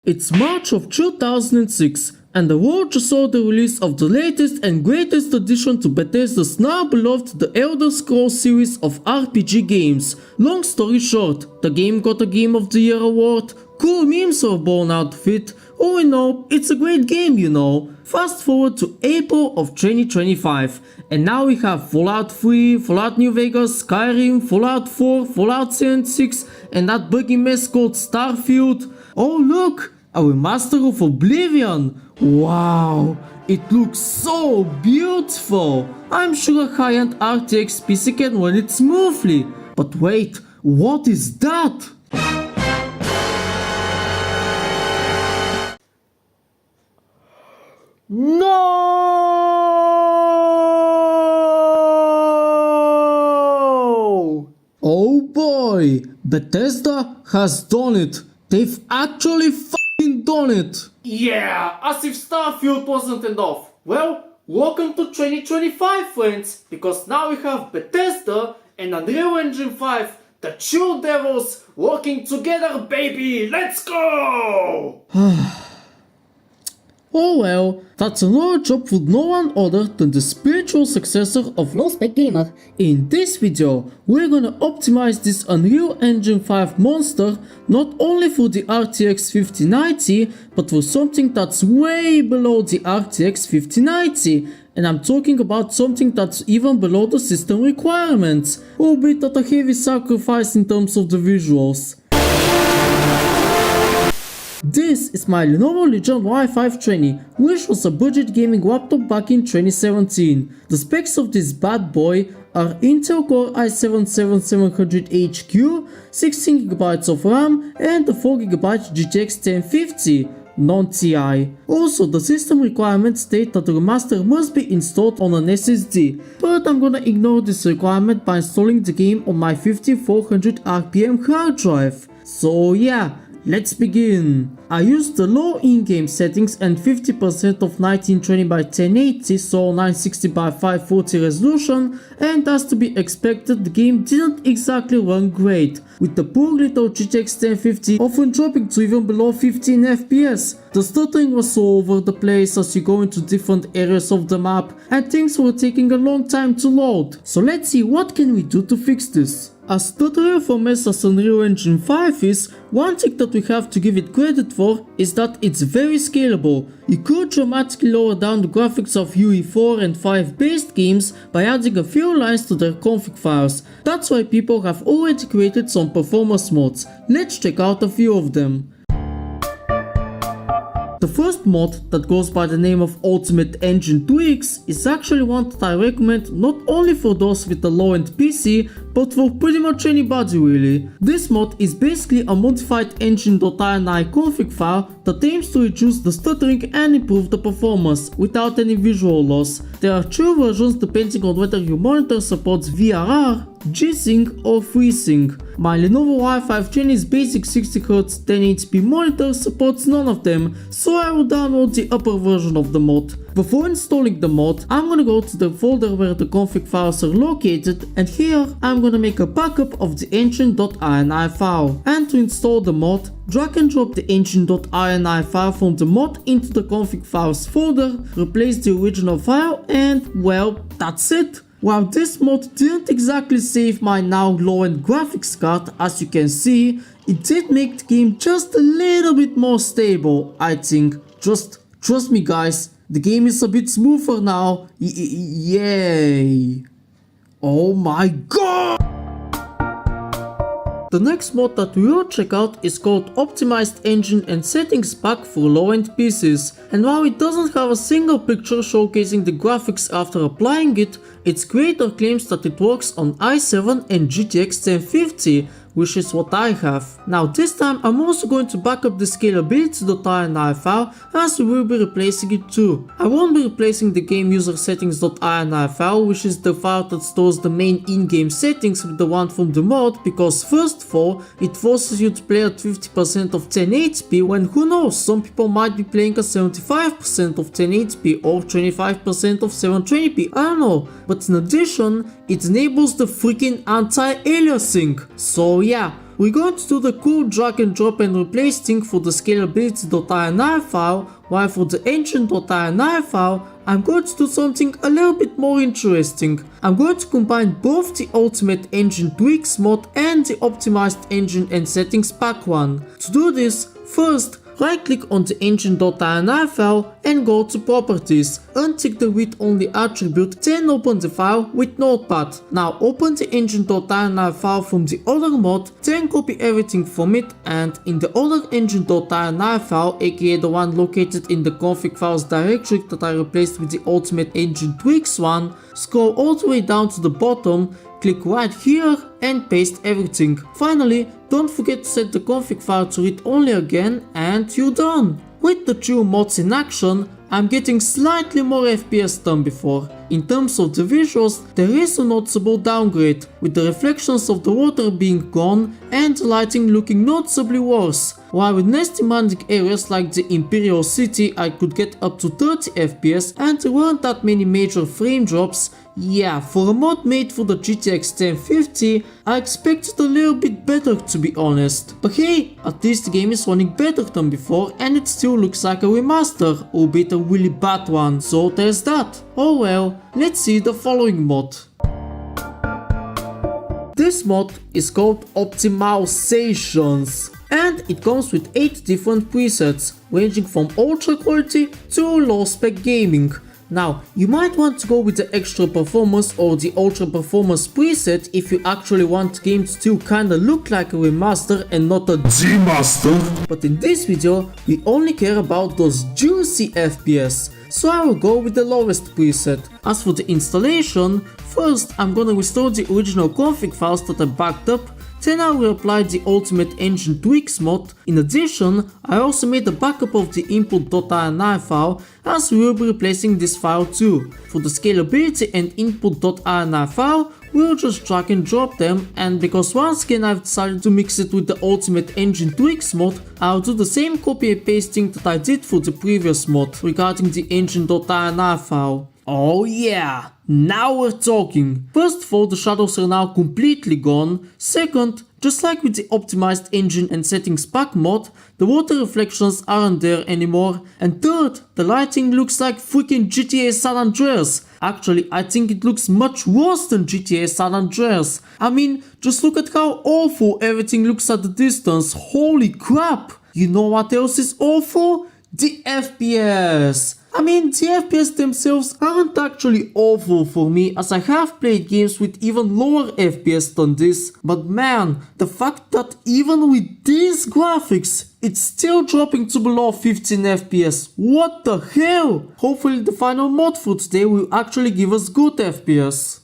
It's March of 2006 and the world just saw the release of the latest and greatest addition to Bethesda's now beloved The Elder Scrolls series of RPG games. Long story short, the game got a Game of the Year award, cool memes were born out of it, all in all, it's a great game, you know. Fast forward to April of 2025 and now we have Fallout 3, Fallout New Vegas, Skyrim, Fallout 4, Fallout 76 and that buggy mess called Starfield. Oh look! A remaster of Oblivion! Wow! It looks so beautiful! I'm sure a high-end RTX PC can run it smoothly. But wait, what is that? No! Oh boy! Bethesda has done it! They've actually done it! Yeah, as if Starfield wasn't enough. Well, welcome to 2025 friends, because now we have Bethesda and Unreal Engine 5, the chill devils, working together baby, let's go! Oh well, that's another job for no one other than the spiritual successor of No Spec Gamer. In this video, we're gonna optimize this Unreal Engine 5 monster not only for the RTX 5090, but for something that's way below the RTX 5090. And I'm talking about something that's even below the system requirements, albeit at a heavy sacrifice in terms of the visuals. This is my Lenovo Legion Y520, which was a budget gaming laptop back in 2017. The specs of this bad boy are Intel Core i7-7700HQ, 16GB of RAM and a 4GB GTX 1050. Non-TI. Also, the system requirements state that the remaster must be installed on an SSD, but I'm gonna ignore this requirement by installing the game on my 5400 RPM hard drive. So yeah, let's begin. I used the low in-game settings and 50% of 1920x1080, so 960x540 resolution, and as to be expected, the game didn't exactly run great, with the poor little GTX 1050 often dropping to even below 15 FPS. The stuttering was so over the place as you go into different areas of the map, and things were taking a long time to load. So let's see what can we do to fix this. As stuttery for mess as Unreal Engine 5 is, one thing that we have to give it credit for is that it's very scalable. You could dramatically lower down the graphics of UE4 and 5 based games by adding a few lines to their config files. That's why people have already created some performance mods. Let's check out a few of them. The first mod, that goes by the name of Ultimate Engine Tweaks, is actually one that I recommend not only for those with a low-end PC, but for pretty much anybody really. This mod is basically a modified engine.ini config file that aims to reduce the stuttering and improve the performance without any visual loss. There are two versions depending on whether your monitor supports VRR, G-Sync or FreeSync. My Lenovo Y520's basic 60Hz 1080p monitor supports none of them, so I will download the upper version of the mod. Before installing the mod, I'm gonna go to the folder where the config files are located, and here I'm gonna make a backup of the engine.ini file. And to install the mod, drag and drop the engine.ini file from the mod into the config files folder, replace the original file, and well, that's it. While this mod didn't exactly save my now low-end graphics card, as you can see, it did make the game just a little bit more stable, I think. Just trust me guys, the game is a bit smoother now. Yay! Oh my god! The next mod that we will check out is called Optimized Engine and Settings Pack for low-end PCs, and while it doesn't have a single picture showcasing the graphics after applying it, its creator claims that it works on i7 and GTX 1050, which is what I have. Now this time I'm also going to back up the scalability.ini file, as we will be replacing it too. I won't be replacing the game user settings.ini file, which is the file that stores the main in-game settings, with the one from the mod, because first of all, it forces you to play at 50% of 1080p when who knows, some people might be playing at 75% of 1080p or 25% of 720p, I don't know. But in addition, it enables the freaking anti-aliasing. So yeah, we're going to do the cool drag and drop and replace thing for the scalability.ini file, while for the engine.ini file, I'm going to do something a little bit more interesting. I'm going to combine both the Ultimate Engine Tweaks mod and the Optimized Engine and Settings Pack 1. To do this, first, right click on the engine.ini file and go to Properties, untick the read only attribute, then open the file with Notepad. Now open the engine.ini file from the other mod, then copy everything from it, and in the other engine.ini file, aka the one located in the config files directory that I replaced with the Ultimate Engine Tweaks one, scroll all the way down to the bottom, click right here and paste everything. Finally, don't forget to set the config file to read only again and you're done. With the two mods in action, I'm getting slightly more FPS than before. In terms of the visuals, there is a noticeable downgrade, with the reflections of the water being gone and the lighting looking noticeably worse. While with less demanding areas like the Imperial City I could get up to 30 FPS and there weren't that many major frame drops, yeah, for a mod made for the GTX 1050, I expected a little bit better to be honest. But hey, at least the game is running better than before and it still looks like a remaster, albeit a really bad one, so there's that. Oh well, let's see the following mod. This mod is called Optimizations, and it comes with 8 different presets, ranging from ultra quality to low spec gaming. Now, you might want to go with the extra performance or the ultra performance preset if you actually want games to kinda look like a remaster and not a G-Master. But in this video, we only care about those juicy FPS, so I will go with the lowest preset. As for the installation, first I'm gonna restore the original config files that I backed up, then I will apply the Ultimate Engine Tweaks mod. In addition, I also made a backup of the input.ini file, as we will be replacing this file too. For the scalability and input.ini file, we'll just drag and drop them, and because once again I've decided to mix it with the Ultimate Engine Tweaks mod, I'll do the same copy and pasting that I did for the previous mod regarding the engine.ini file. Oh yeah, now we're talking. First of all, the shadows are now completely gone. Second, just like with the Optimized Engine and Settings Pack mod, the water reflections aren't there anymore. And third, the lighting looks like freaking GTA San Andreas. Actually, I think it looks much worse than GTA San Andreas. I mean, just look at how awful everything looks at the distance. Holy crap! You know what else is awful? The FPS. I mean, the FPS themselves aren't actually awful for me, as I have played games with even lower FPS than this, but man, the fact that even with these graphics, it's still dropping to below 15 FPS, what the hell? Hopefully the final mod for today will actually give us good FPS.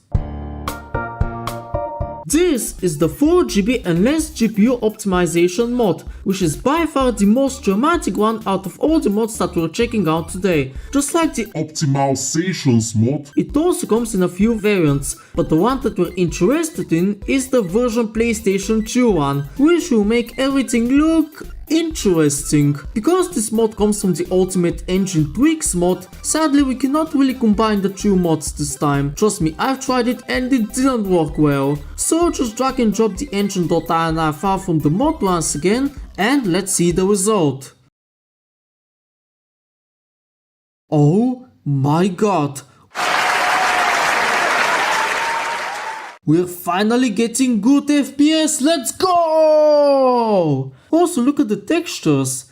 This is the 4GB and less GPU optimization mod, which is by far the most dramatic one out of all the mods that we're checking out today. Just like the Optimizations mod, it also comes in a few variants, but the one that we're interested in is the version PlayStation 2 one, which will make everything look interesting. Because this mod comes from the Ultimate Engine Tweaks mod, sadly we cannot really combine the two mods this time. Trust me, I've tried it and it didn't work well. So just drag and drop the engine.ini file from the mod once again and let's see the result. Oh my god. We're finally getting good FPS, let's go! Also look at the textures.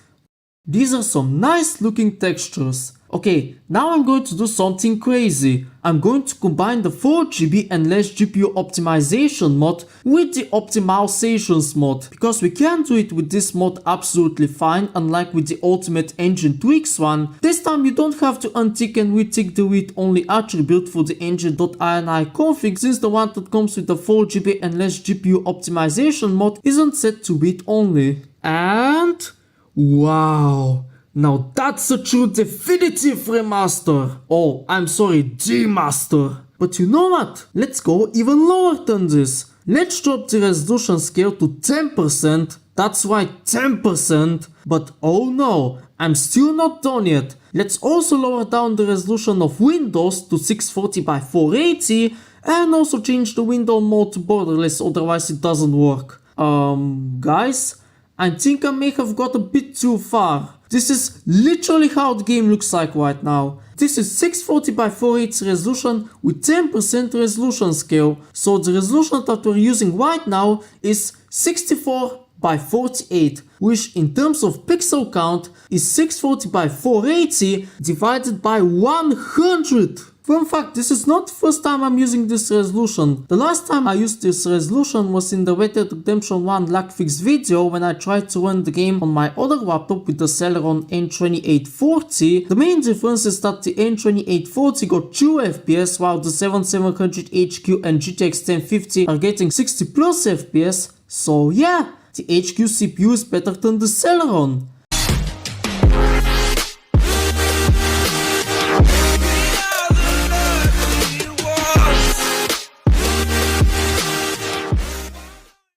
These are some nice looking textures. Okay, now I'm going to do something crazy. I'm going to combine the 4GB and less GPU optimization mod with the Optimizations mod, because we can do it with this mod absolutely fine, unlike with the Ultimate Engine Tweaks one. This time you don't have to untick and retick the read only attribute for the engine.ini config, since the one that comes with the 4GB and less GPU optimization mod isn't set to read only. And wow! Now that's a true definitive remaster. Oh, I'm sorry, G-Master. But you know what? Let's go even lower than this. Let's drop the resolution scale to 10%. That's right, 10%. But oh no, I'm still not done yet. Let's also lower down the resolution of Windows to 640 by 480 and also change the window mode to borderless, otherwise it doesn't work. Guys, I think I may have got a bit too far. This is literally how the game looks like right now. This is 640 by 480 resolution with 10% resolution scale. So the resolution that we're using right now is 64 by 48, which in terms of pixel count is 640 by 480 divided by 100. Fun fact, this is not the first time I'm using this resolution. The last time I used this resolution was in the Red Dead Redemption 1 lag fix video when I tried to run the game on my other laptop with the Celeron N2840. The main difference is that the N2840 got 2 FPS while the 7700HQ and GTX 1050 are getting 60 plus FPS. So yeah, the HQ CPU is better than the Celeron.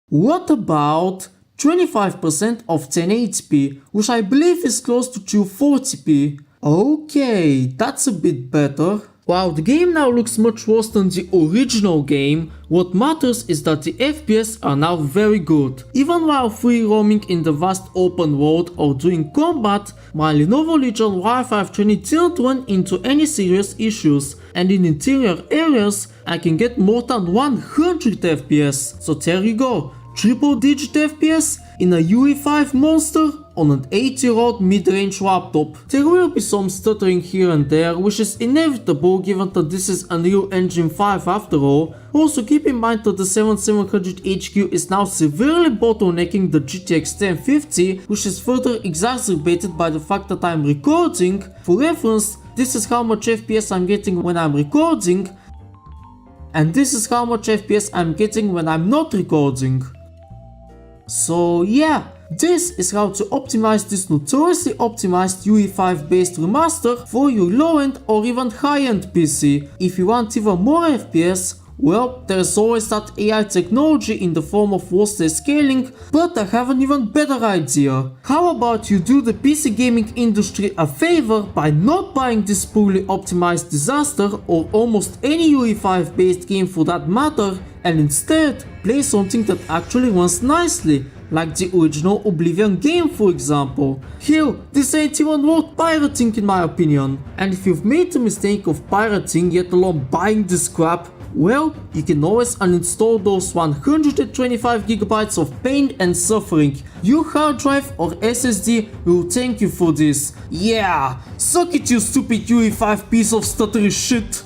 What about 25% of 1080p, which I believe is close to 240p? Okay, that's a bit better. While the game now looks much worse than the original game, what matters is that the FPS are now very good. Even while free roaming in the vast open world or doing combat, my Lenovo Legion Y520 didn't run into any serious issues, and in interior areas I can get more than 100 FPS. So there you go, triple digit FPS in a UE5 monster on an 8-year-old mid-range laptop. There will be some stuttering here and there, which is inevitable given that this is Unreal Engine 5 after all. Also keep in mind that the 7700HQ is now severely bottlenecking the GTX 1050, which is further exacerbated by the fact that I'm recording. For reference, this is how much FPS I'm getting when I'm recording, and this is how much FPS I'm getting when I'm not recording. So yeah, this is how to optimize this notoriously optimized UE5 based remaster for your low-end or even high-end PC. If you want even more FPS, well, there's always that AI technology in the form of worst-case scaling, but I have an even better idea. How about you do the PC gaming industry a favor by not buying this poorly optimized disaster or almost any UE5 based game for that matter, and instead play something that actually runs nicely, like the original Oblivion game for example. Hell, this ain't even worth pirating in my opinion. And if you've made the mistake of pirating yet alone buying this crap, well, you can always uninstall those 125GB of pain and suffering. Your hard drive or SSD will thank you for this. Yeah, suck it you stupid UE5 piece of stuttery shit.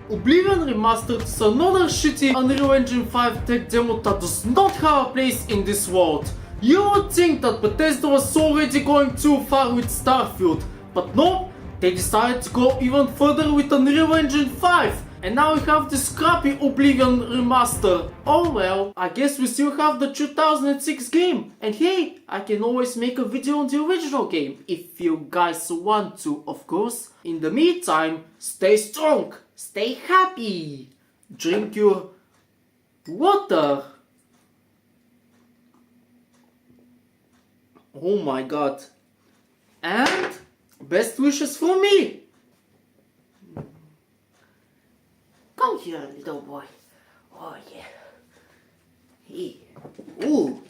Oblivion Remastered is another shitty Unreal Engine 5 tech demo that does not have a place in this world. You would think that Bethesda was already going too far with Starfield, but no, they decided to go even further with Unreal Engine 5. And now we have this crappy Oblivion Remaster. Oh well, I guess we still have the 2006 game. And hey, I can always make a video on the original game, if you guys want to, of course. In the meantime, stay strong, stay happy, drink your water. Oh my god. And best wishes for me. Come here, little boy. Oh yeah. Hey. Ooh.